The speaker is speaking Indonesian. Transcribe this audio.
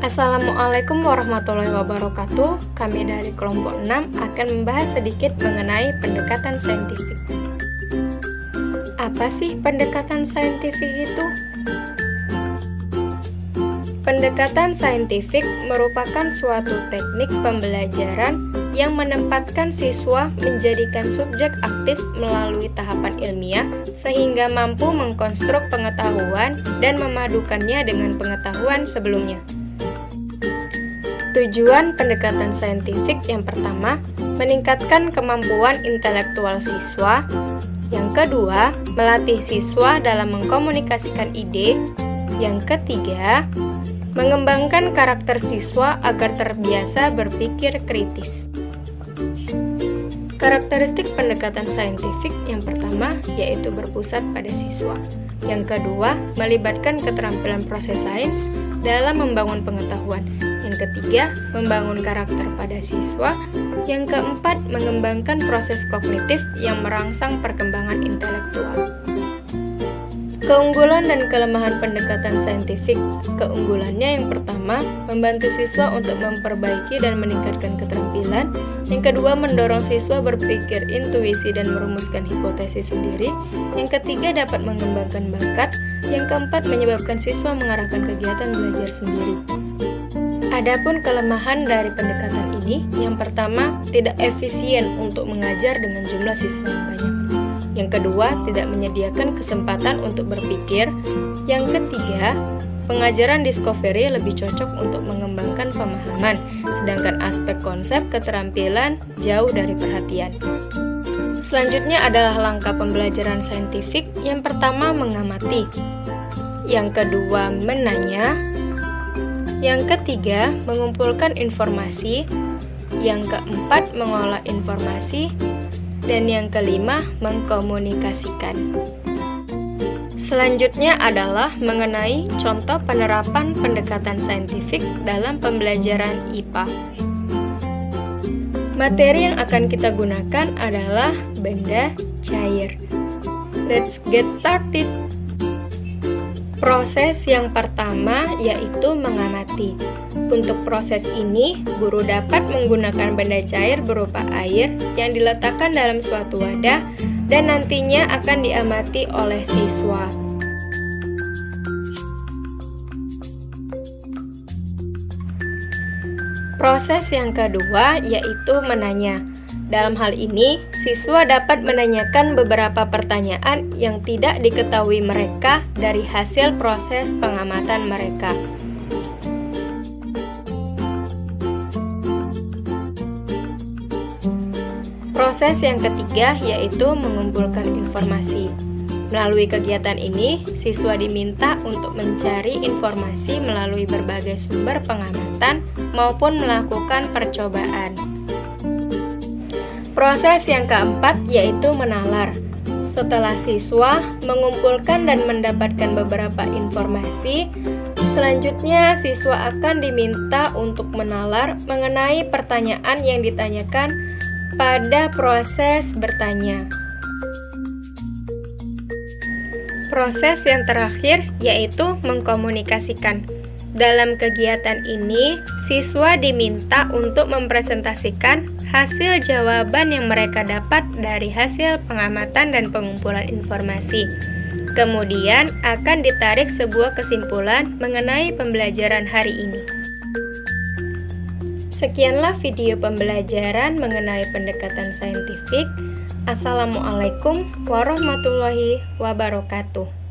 Assalamualaikum warahmatullahi wabarakatuh. Kami dari kelompok 6 akan membahas sedikit mengenai pendekatan saintifik. Apa sih pendekatan saintifik itu? Pendekatan saintifik merupakan suatu teknik pembelajaran yang menempatkan siswa menjadikan subjek aktif melalui tahapan ilmiah sehingga mampu mengkonstruk pengetahuan dan memadukannya dengan pengetahuan sebelumnya. Tujuan pendekatan saintifik yang pertama, meningkatkan kemampuan intelektual siswa. Yang kedua, melatih siswa dalam mengkomunikasikan ide. Yang ketiga, mengembangkan karakter siswa agar terbiasa berpikir kritis. Karakteristik pendekatan saintifik yang pertama yaitu berpusat pada siswa. Yang kedua, melibatkan keterampilan proses sains dalam membangun pengetahuan. Yang ketiga, membangun karakter pada siswa. Yang keempat, mengembangkan proses kognitif yang merangsang perkembangan intelektual. Keunggulan dan kelemahan pendekatan saintifik. Keunggulannya yang pertama, membantu siswa untuk memperbaiki dan meningkatkan keterampilan. Yang kedua, mendorong siswa berpikir intuisi dan merumuskan hipotesis sendiri. Yang ketiga, dapat mengembangkan bakat. Yang keempat, menyebabkan siswa mengarahkan kegiatan belajar sendiri. Adapun kelemahan dari pendekatan ini, yang pertama, tidak efisien untuk mengajar dengan jumlah siswa yang banyak. Yang kedua, tidak menyediakan kesempatan untuk berpikir. Yang ketiga, pengajaran discovery lebih cocok untuk mengembangkan pemahaman, sedangkan aspek konsep keterampilan jauh dari perhatian. Selanjutnya adalah langkah pembelajaran saintifik. Yang pertama, mengamati. Yang kedua, menanya. Yang ketiga, mengumpulkan informasi. Yang keempat, mengolah informasi. Dan yang kelima, mengkomunikasikan. Selanjutnya adalah mengenai contoh penerapan pendekatan saintifik dalam pembelajaran IPA. Materi yang akan kita gunakan adalah benda cair. Let's get started. Proses yang pertama yaitu mengamati. Untuk proses ini, guru dapat menggunakan benda cair berupa air yang diletakkan dalam suatu wadah dan nantinya akan diamati oleh siswa. Proses yang kedua yaitu menanya. Dalam hal ini, siswa dapat menanyakan beberapa pertanyaan yang tidak diketahui mereka dari hasil proses pengamatan mereka. Proses yang ketiga yaitu mengumpulkan informasi. Melalui kegiatan ini, siswa diminta untuk mencari informasi melalui berbagai sumber pengamatan maupun melakukan percobaan. Proses yang keempat yaitu menalar. Setelah siswa mengumpulkan dan mendapatkan beberapa informasi, selanjutnya siswa akan diminta untuk menalar mengenai pertanyaan yang ditanyakan pada proses bertanya. Proses yang terakhir yaitu mengkomunikasikan. Dalam kegiatan ini, siswa diminta untuk mempresentasikan hasil jawaban yang mereka dapat dari hasil pengamatan dan pengumpulan informasi. Kemudian akan ditarik sebuah kesimpulan mengenai pembelajaran hari ini. Sekianlah video pembelajaran mengenai pendekatan saintifik. Assalamualaikum warahmatullahi wabarakatuh.